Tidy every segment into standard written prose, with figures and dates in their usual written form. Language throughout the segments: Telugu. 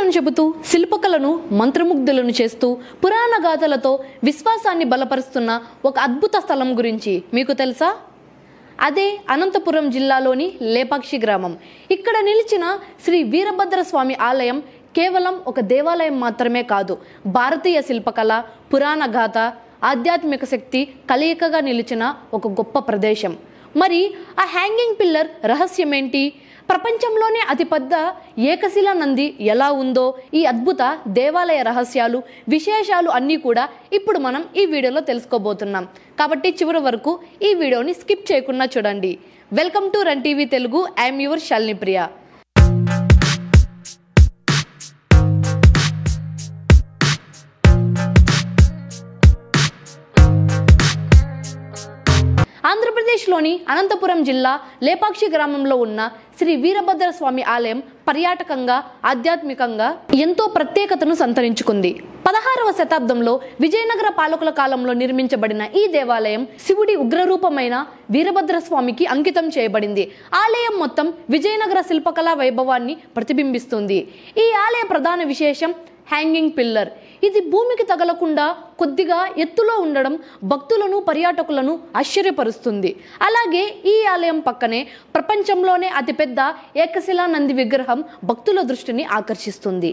చరిత్రను చెబుతూ శిల్పకళను మంత్రముగ్ధులను చేస్తూ పురాణ గాథలతో విశ్వాసాన్ని బలపరుస్తున్న ఒక అద్భుత స్థలం గురించి మీకు తెలుసా? అదే అనంతపురం జిల్లాలోని లేపాక్షి గ్రామం. ఇక్కడ నిలిచిన శ్రీ వీరభద్ర స్వామి ఆలయం కేవలం ఒక దేవాలయం మాత్రమే కాదు, భారతీయ శిల్పకళ, పురాణ గాథ, ఆధ్యాత్మిక శక్తి కలయికగా నిలిచిన ఒక గొప్ప ప్రదేశం. మరి ఆ హ్యాంగింగ్ పిల్లర్ రహస్యం ఏంటి? ప్రపంచంలోనే అతిపెద్ద ఏకశిలా నంది ఎలా ఉందో, ఈ అద్భుత దేవాలయ రహస్యాలు, విశేషాలు అన్నీ కూడా ఇప్పుడు మనం ఈ వీడియోలో తెలుసుకోబోతున్నాం. కాబట్టి చివరి వరకు ఈ వీడియోని స్కిప్ చేయకుండా చూడండి. Welcome to Run TV Telugu. I'm your Shalini Priya. ఆంధ్రప్రదేశ్లోని అనంతపురం జిల్లా లేపాక్షి గ్రామంలో ఉన్న శ్రీ వీరభద్ర స్వామి ఆలయం పర్యాటకంగా, ఆధ్యాత్మికంగా ఎంతో ప్రత్యేకతను సంతరించుకుంది. 16వ శతాబ్దంలో విజయనగర పాలకుల కాలంలో నిర్మించబడిన ఈ దేవాలయం శివుడి ఉగ్రరూపమైన వీరభద్ర స్వామికి అంకితం చేయబడింది. ఆలయం మొత్తం విజయనగర శిల్పకళా వైభవాన్ని ప్రతిబింబిస్తుంది. ఈ ఆలయ ప్రధాన విశేషం హ్యాంగింగ్ పిల్లర్. ఇది భూమికి తగలకుండా కొద్దిగా ఎత్తులో ఉండడం భక్తులను, పర్యాటకులను ఆశ్చర్యపరుస్తుంది. అలాగే ఈ ఆలయం పక్కనే ప్రపంచంలోనే అతిపెద్ద ఏకశిలా నంది విగ్రహం భక్తుల దృష్టిని ఆకర్షిస్తుంది.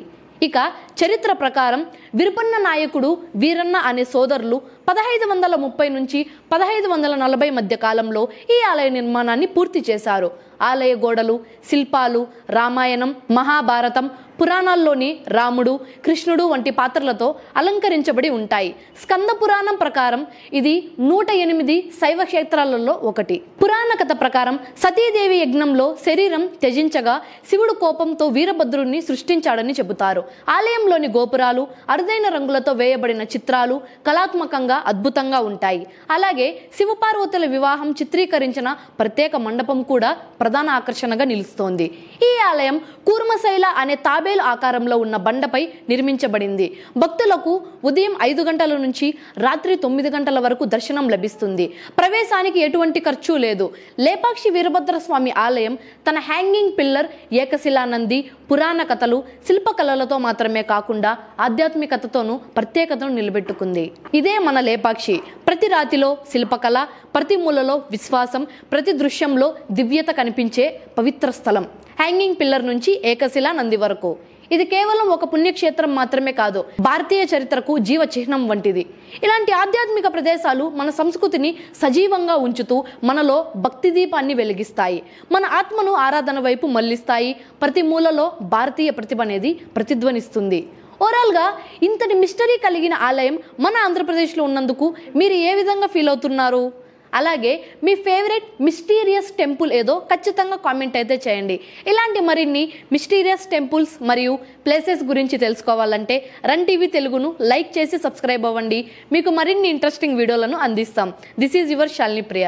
ఇక చరిత్ర ప్రకారం విరుపన్న నాయకుడు, వీరన్న అనే సోదరులు 1530 నుంచి 1540 మధ్య కాలంలో ఈ ఆలయ నిర్మాణాన్ని పూర్తి చేశారు. ఆలయ గోడలు, శిల్పాలు రామాయణం, మహాభారతం, పురాణాల్లోని రాముడు, కృష్ణుడు వంటి పాత్రలతో అలంకరించబడి ఉంటాయి. స్కంద పురాణం ప్రకారం ఇది 108 శైవ క్షేత్రాలలో ఒకటి. పురాణ కథ ప్రకారం సతీదేవి యజ్ఞంలో శరీరం త్యజించగా శివుడు కోపంతో వీరభద్రుణ్ణి సృష్టించాడని చెబుతారు. ఆలయంలోని గోపురాలు అరుదైన రంగులతో వేయబడిన చిత్రాలు కళాత్మకంగా అద్భుతంగా ఉంటాయి. అలాగే శివపార్వతుల వివాహం చిత్రీకరించిన ప్రత్యేక మండపం కూడా ప్రధాన ఆకర్షణగా నిలుస్తోంది. ఈ ఆలయం కూర్మశైల అనే తాబేలు ఆకారంలో ఉన్న బండపై నిర్మించబడింది. భక్తులకు ఉదయం 5 గంటల నుంచి రాత్రి 9 గంటల వరకు దర్శనం లభిస్తుంది. ప్రవేశానికి ఎటువంటి ఖర్చు లేదు. లేపాక్షి వీరభద్ర స్వామి ఆలయం తన హ్యాంగింగ్ పిల్లర్, ఏకశిలా నంది, పురాణ కథలు, శిల్పకళలతో మాత్రమే కాకుండా ఆధ్యాత్మికతతోనూ ప్రత్యేకతను నిలబెట్టుకుంది. ఇదే మన లేపాక్షి. ప్రతి రాతిలో శిల్పకళ, ప్రతి మూలలో విశ్వాసం, ప్రతి దృశ్యంలో దివ్యత కనిపించే పవిత్ర స్థలం. హ్యాంగింగ్ పిల్లర్ నుంచి ఏకశిలా నంది వరకు ఇది కేవలం ఒక పుణ్యక్షేత్రం మాత్రమే కాదు, భారతీయ చరిత్రకు జీవ చిహ్నం వంటిది. ఇలాంటి ఆధ్యాత్మిక ప్రదేశాలు మన సంస్కృతిని సజీవంగా ఉంచుతూ మనలో భక్తి దీపాన్ని వెలిగిస్తాయి, మన ఆత్మను ఆరాధన వైపు మళ్లిస్తాయి. ప్రతి మూలలో భారతీయ ప్రతిభ అనేది ప్రతిధ్వనిస్తుంది. ఓవరాల్గా ఇంతటి మిస్టరీ కలిగిన ఆలయం మన ఆంధ్రప్రదేశ్లో ఉన్నందుకు మీరు ఏ విధంగా ఫీల్ అవుతున్నారు? అలాగే మీ ఫేవరెట్ మిస్టీరియస్ టెంపుల్ ఏదో ఖచ్చితంగా కామెంట్ అయితే చేయండి. ఇలాంటి మరిన్ని మిస్టీరియస్ టెంపుల్స్ మరియు ప్లేసెస్ గురించి తెలుసుకోవాలంటే రన్ టీవీ తెలుగును లైక్ చేసి సబ్స్క్రైబ్ అవ్వండి. మీకు మరిన్ని ఇంట్రెస్టింగ్ వీడియోలను అందిస్తాం. This is your Shalini Priya.